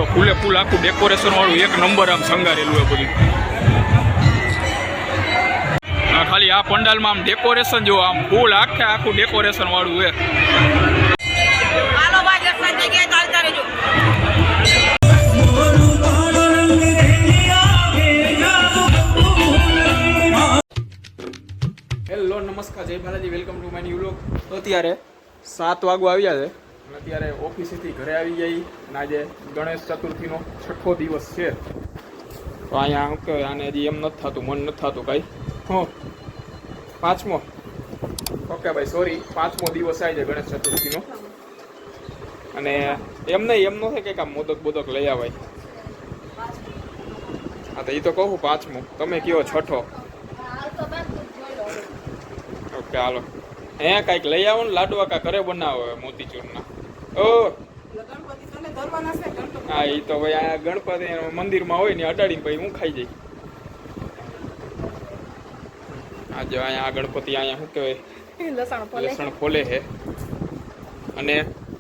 જો ફૂલે ફૂલ આખું ડેકોરેશન વાળું એક નંબર આમ શણગારેલું હોય બધું. ખાલી આ પંડાલમાં આમ ડેકોરેશન જો આમ ફૂલ આખું ડેકોરેશન વાળું હોય. હેલો નમસ્કાર, જય Balaji, welcome to my new vlog. તો અત્યારે 7 વાગવા આવ્યા છે અને અત્યારે ઓફિસેથી ઘરે આવી જઈ અને આજે ગણેશ ચતુર્થીનો 6થો દિવસ છે. તો અહીંયા શું કહેવાય, આને હજી એમ નથી થતું, મન નથી થતું કાંઈ. હું 5મો, ઓકે ભાઈ સોરી, 5મો દિવસ આવી છે ગણેશ ચતુર્થીનો. અને એમ નહીં, એમ ન થાય કે કામ મોદક બોદક લઈ આવાય. હા તો એ તો કહું 5મો, તમે કયો 6થો. ઓકે હાલો, હે કાંઈક લઈ આવો ને, લાડવા કા ઘરે બનાવો મોતીચૂરના. ઓ હા એ તો ભાઈ આ ગણપતિ મંદિરમાં હોય ને અડાડીને ભાઈ હું ખાઈ જઈ. આજે અહીંયા આ ગણપતિ અહીંયા શું કહેવાય લસણ ફોલે છે. અને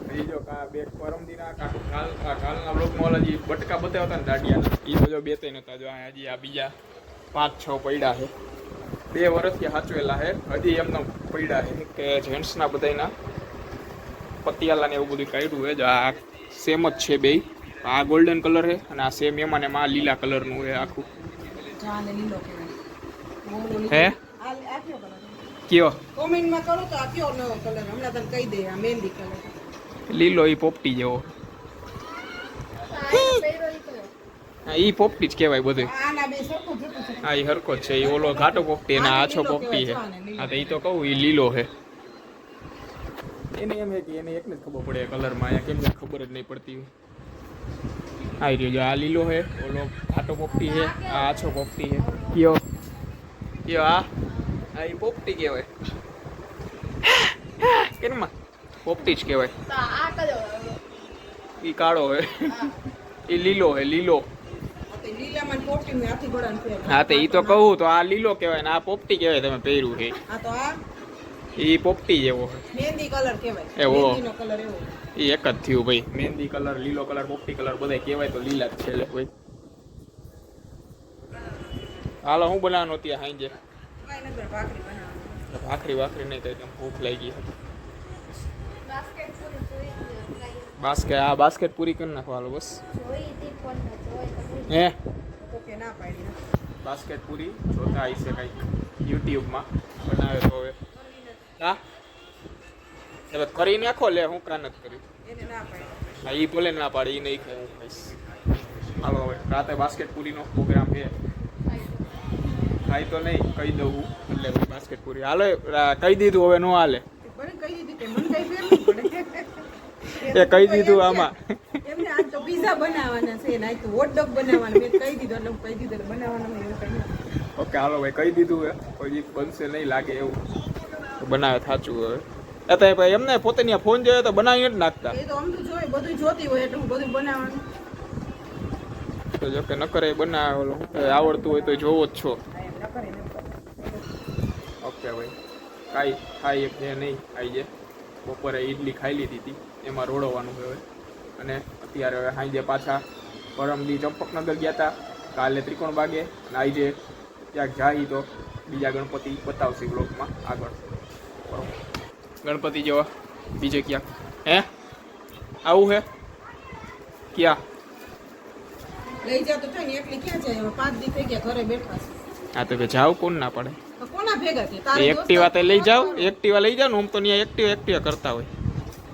બીજો કા બે પરમદીના કાલના બ્લોગમાં હજી બટકા બતાવ્યા હતા ને દાડિયાના, એ તો જો 2-3 હતા. જો હજી આ બીજા 5-6 પડ્યા છે. 2 વર્ષથી સાચવેલા છે, હજી એમનો પડ્યા છે કે જેન્ટ્સના બધાના પતિયાલા ને એવું બધું કાઢ્યું છે. જો આ સેમ જ છે બે, આ ગોલ્ડન કલર છે અને આ સેમ એમાં ને એમાં લીલા કલરનું છે આખું. હે કયો કોમેન્ટમાં કરો તો આ કયો નવો કલર હમણાં તને કહી દે. આ મહેંદી કલર લીલો, ઈ પોપટી જેવો. હા ઈ પોપટી જ કહેવાય બધું. આના બે સરખું જતું છે. હા ઈ હરકો જ છે. ઈ ઓલો ઘાટો પોપટી અને આછો પોપટી છે. હા તો ઈ તો કહું ઈ લીલો છે. એને એમ છે કે એને એકને જ ખબર પડે કલરમાં, અહીંયા કેમ ખબર જ નહીં પડતી. આવી રહ્યો જો આ લીલો છે, ઓલો ઘાટો પોપટી છે, આ આછો પોપટી છે. કયો કયો આ ઈ પોપટી કહેવાય. કેનમાં પોપટી જ કહેવાય. ઈ કાળો છે, ઈ લીલો છે, લીલો. લીલામાં પોપટી હાથી ઘોડાનું ફેર. હા તો ઈ તો કહું તો આ લીલો કહેવાય ને આ પોપટી કહેવાય. તમે પહેર્યું છે આ તો આ ઈ પોપટી જેવો છે. મહેંદી કલર કહેવાય. એવો મહેંદીનો કલર એવો. ઈ એક જ થયું ભાઈ. મહેંદી કલર, લીલો કલર, પોપટી કલર બધા કહેવાય તો લીલા જ છે એટલે ભાઈ. હાલો હું બનાવવાનું ત્યાં સાંજે ભાખરી નહીં થાય, ભૂખ લાગી. બાસ્કેટ, આ બાસ્કેટ પૂરી કરી નાખો હાલો બસ. હે બાસ્કેટ પૂરી જોતા આવી છે કંઈક યુટ્યુબમાં બનાવે તો હવે. હા હવે કરી નાખો લે, હું કાં નથી કર્યું. હા એ ભલે ના પાડે, એ નહીં ખાય, હું ખાઈશ. હાલો હવે રાતે બાસ્કેટ પૂરીનો પ્રોગ્રામ છે. ખાઈ તો નહીં, કહી દઉં હું એટલે બાસ્કેટ પૂરી. હાલો કહી દીધું, હવે ન હાલે. એ કહી દીધું આમાં. એમને આજ તો પિઝા બનાવવાના છે ને આજ તો હોટ ડોગ બનાવવાના. મેં કહી દીધું એટલે હું કહી દીધું બનાવવાના. ઓકે હાલો ભાઈ કહી દીધું હે, કોઈ બનશે નહીં લાગે એવું બનાવે થાચું હવે. એ તો ભાઈ એમને પોતે ત્યાં ફોન જોયો તો બનાવી જ નાખતા. એ તો આમ તો જોઈ બધું જોતી હોય એટલે હું બધું બનાવવાનું. તો જો કે ન કરે બનાવે, ઓલો આવડતું હોય તો જોવો જ છો. ઓકે ભાઈ કાંઈ ખાઈ એક છે નહીં ખાઈ જાય. બપોરે ઈડલી ખાઈ લીધી હતી, એમાં રોડવાનું હવે. અને અત્યારે હવે સાંજે પાછા પરમદી ચંપકનગર ગયા હતા, કાલે ત્રિકોણ બાગે, અને આજે ક્યાંક જાય તો બીજા ગણપતિ બતાવશે બ્લોગમાં આગળ. ગણપતિ જેવા બીજે ક્યાંક હે આવું હે ક્યાં લઈ જા તો થાય ને, એકલી ક્યાં જાય? 5 દી થઈ ગયા ઘરે બેઠા છે. હા તો કે જાવ, કોણ ના પડે. કોના ભેગા છે? તારે એક્ટિવા તે લઈ જાવ, એક્ટિવા લઈ જાવ ને. આમ તો ત્યાં એક્ટિવા કરતા હોય.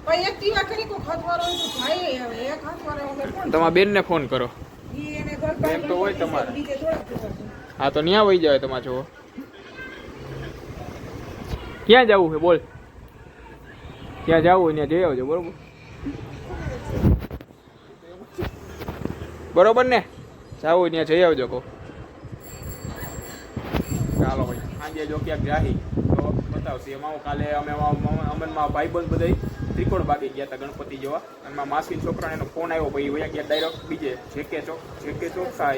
પણ એક્ટિવા કરી કો ખતવારો હોય તો ભાઈ હવે એક ખતવારો હવે કોણ? તમારા બેનને ફોન કરો. ઈ એને ઘર પાસે એમ તો હોય તમારે. બીજે થોડા જવા છે. હા તો ત્યાં વહી જાય તમારે. જોવો ક્યાં જવું છે બોલ, ક્યાં જવું હોય ત્યાં જઈ આવજો. બરોબર બરોબર ને, જવું હોય ત્યાં જઈ આવજો કહો. ચાલો ભાઈ સાંજે જો ક્યાંક જાહી તો બતાવશે. એમાં હું કાલે અમે અમનમાં ભાઈબંધ બધા ત્રિકોણ બાકી ગયા હતા ગણપતિ જોવા. અને માસી છોકરાને એનો ફોન આવ્યો, ભાઈ વયા ગયા ડાયરેક્ટ બીજે જેકે ચોક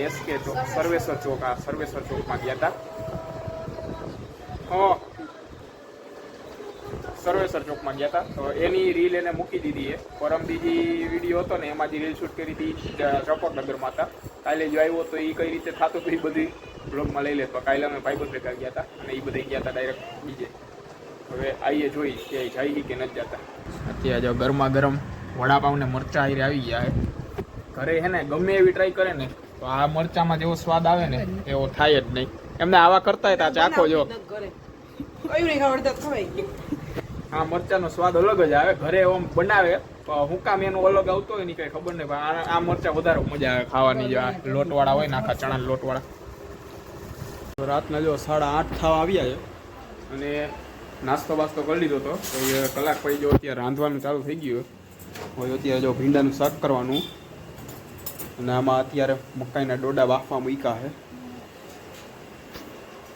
એસકે ચોક સર્વેશ્વર ચોક, આ સર્વેશ્વર ચોકમાં ગયા હતા. સર્વેસર ચોકમાં ગયા હતા. તો એની રીલ એને મૂકી દીધી છે. પરમદીજી વિડીયો હતો ને એમાં જે રીલ શૂટ કરી હતી ચંપકનગરમાં હતા. કાલે જો આવ્યો તો એ કઈ રીતે થતું હતું એ બધી બ્લોગમાં લઈ લે. તો કાલે અમે ભાઈબંધ ભેગા ગયા હતા અને એ બધા ગયા હતા ડાયરેક્ટ બીજે. હવે આવીએ જોઈ કે જાય કે નથી જતા. અત્યારે જો ગરમા ગરમ વડાપાવ ને મરચા આવી ગયા છે. ઘરે હે ને ગમે એવી ટ્રાય કરે ને તો આ મરચામાં જેવો સ્વાદ આવે ને એવો થાય જ નહીં. એમને આવા કરતા હતા ચાખો જો આ મરચાનો સ્વાદ અલગ જ આવે. ઘરે એમ બનાવે હું કામ એનો અલગ આવતો હોય ને કઈ ખબર નહીં. પણ આ મરચા વધારે મજા આવે ખાવાની. જે આ લોટવાળા હોય ને આખા ચણાના લોટવાળા. તો રાતના જો 8:30 થવા આવ્યા છે અને નાસ્તો બાસ્તો કરી લીધો હતો. તો એ કલાક પછી જો અત્યારે રાંધવાનું ચાલુ થઈ ગયું હોય. અત્યારે જો ભીંડાનું શાક કરવાનું અને આમાં અત્યારે મકાઈના ડોડા બાફવા મૂક્યા છે.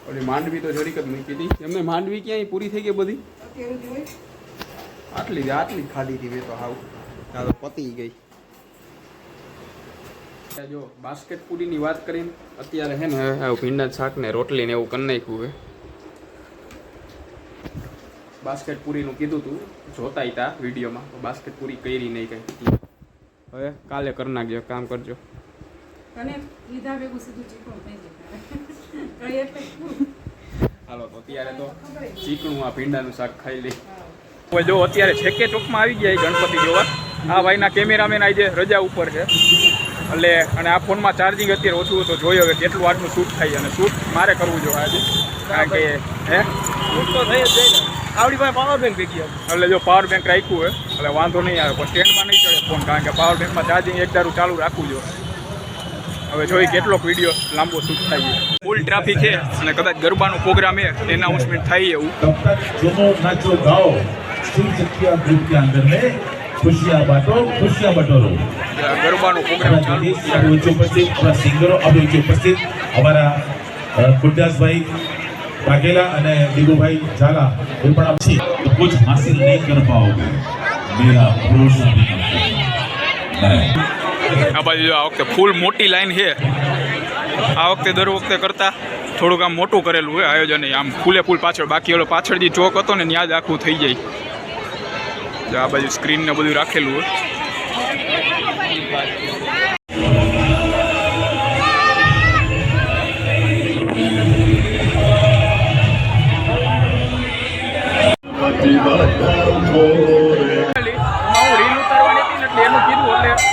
ઓલી માંડવી તો જરીક જ મૂકી હતી. એમને માંડવી ક્યાંય પૂરી થઈ ગઈ બધી? આટલી ખાધી હતી મેં તો. હાવ તો પતી ગઈ. જો બાસ્કેટ પૂરીની વાત કરીને અત્યારે છે ને ભીંડા શાક ને રોટલી ને એવું કરી નાખ્યું છે. બાસ્કેટ પૂરીનું કીધું તું જોતા હતા વિડીયોમાં. બાસ્કેટ પૂરી કરી નહીં કઈ. હવે કાલે કરી નાખજો, કામ કરજો. હાલો તો અત્યારે તો ચીકણું આ ભીંડાનું શાક ખાઈ લઈ. જો અત્યારે છેકે ચોકમાં આવી ગયા ગણપતિ જોવા. આ ભાઈના કેમેરામેન આજે રજા ઉપર છે એટલે અને આ ફોનમાં ચાર્જિંગ અત્યારે ઓછું તો જોયો કે કેટલું આટલું શૂટ થાય. અને શૂટ મારે કરવું જોઈએ આજે કારણ કે હે શૂટ તો થઈ જ જાય ને. આપણી પાસે પાવર બેંક ભેગી એટલે જો પાવર બેંક રાખ્યું હોય એટલે વાંધો નહીં આવે. પણ સ્ટેન્ડમાં નહીં ચડે ફોન કારણ કે પાવર બેંકમાં ચાર્જિંગ એક દારૂ ચાલુ રાખવું જોઈએ. હવે જોઈ કેટલોક વિડીયો લાંબો શૂટ થાય. ફૂલ ટ્રાફિક છે અને કદાચ ગરબાનો પ્રોગ્રામ છે એનાઉન્સમેન્ટ થાય એવું. ગરબાનો પ્રોગ્રામ ચાલુ. સિંગરો ઉપસ્થિત અમારા ગુરદાસભાઈ વાઘેલા અને દીગુભાઈ ઝાલા એ પણ આપ છે તો कुछ हासिल नहीं कर पाओगे मेरा भरोसा આ બાજુ આ વખતે ફૂલ મોટી લાઈન છે. આ વખતે દર વખતે કરતા થોડુંક આમ મોટું કરેલું હોય આયોજન. આમ ફૂલે ફૂલ પાછળ. બાકી ઓલો પાછળ જે ચોક હતો ને ત્યાં જ આખું થઈ જાય. આ બાજુ સ્ક્રીન ને બધું રાખેલું હોય.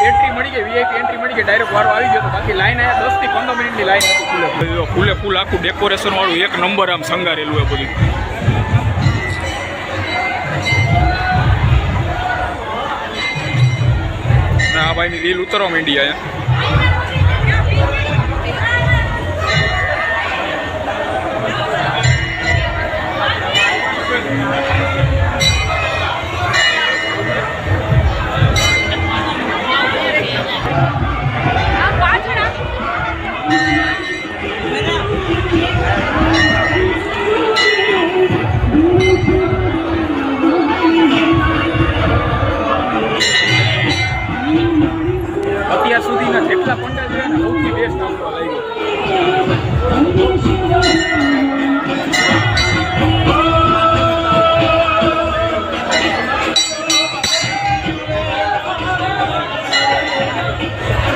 એન્ટ્રી મળી ગઈ, વીઆઈપી એન્ટ્રી મળી ગઈ, ડાયરેક્ટ વારો આવી ગયો. બાકી લાઈન આયા 10 થી 15 મિનિટની લાઈન હતી ફૂલે ફૂલ આખું ડેકોરેશન વાળું એક નંબર આમ શણગારેલું હોય બધું. આ ભાઈની રીલ ઉતરવા માંડી અહીંયા. અત્યાર સુધીના જેટલા પંડાલ છે ને સૌથી બેસ્ટ આવતો લાગ્યો.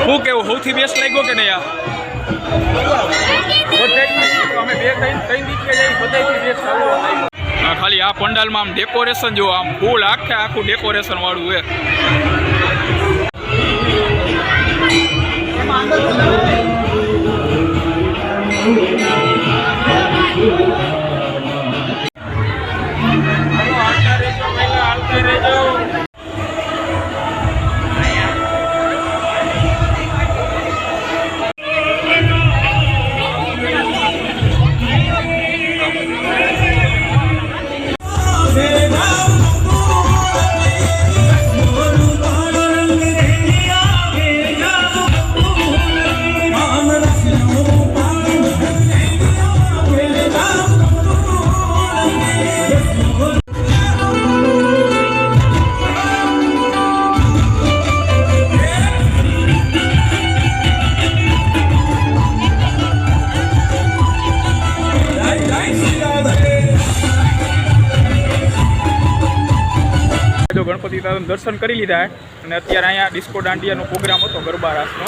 શું કેવું સૌથી બેસ્ટ લાગ્યો કે નહીં? અમે બે ત્રણ દીકરી જઈ બધાથી બેસ્ટ આવ્યો. ખાલી આ પંડાલમાં આમ ડેકોરેશન જો આમ ફૂલ આખું ડેકોરેશન વાળું છે. તમે દર્શન કરી લીધા અને અત્યારે અહીંયા ડિસ્કો દાંડિયાનો પ્રોગ્રામ હતો ગરબા રાસનો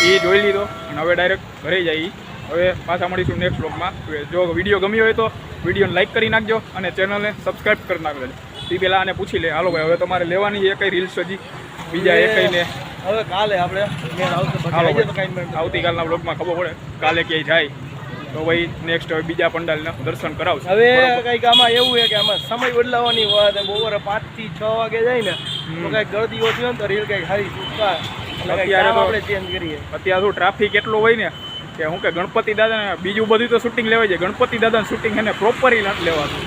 એ જોઈ લીધો અને હવે ડાયરેક્ટ ઘરે જઈએ. હવે પાછા મળીશું નેક્સ્ટ બ્લોગમાં. જો વિડીયો ગમ્યો હોય તો વિડીયોને લાઇક કરી નાખજો અને ચેનલને સબસ્ક્રાઈબ કરી નાખજો. એ પહેલાં આને પૂછી લે, હાલો ભાઈ હવે તમારે લેવાની છે કઈ રીલ્સ હજી બીજા એ કઈને હવે કાલે આપણે આવતીકાલના બ્લોગમાં ખબર પડે કાલે ક્યાંય જાય તો ભાઈ નેક્સ્ટ હવે બીજા પંડાલના દર્શન કરાવશે. હવે કંઈક આમાં એવું છે કે આમાં સમય બદલાવાની વાત બપોરે 5 થી 6 વાગે જાય ને તો કંઈક ગળદી ઓછી હોય ને તો રીલ કંઈક સારી ચૂકવા અત્યારે તો આપણે ચેન્જ કરીએ. અત્યારે શું ટ્રાફિક એટલો હોય ને કે હું કે ગણપતિ દાદાને બીજું બધું તો શૂટિંગ લેવાય છે, ગણપતિ દાદાનું શૂટિંગ એને પ્રોપરલી નથી લેવાનું.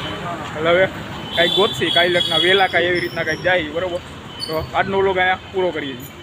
એટલે હવે કાંઈક ગોતશી કાંઈ લગ્ન વહેલા કાંઈ એવી રીતના કાંઈક જાય બરાબર. તો આજનો વ્લોગ અહીંયા પૂરો કરીએ છીએ.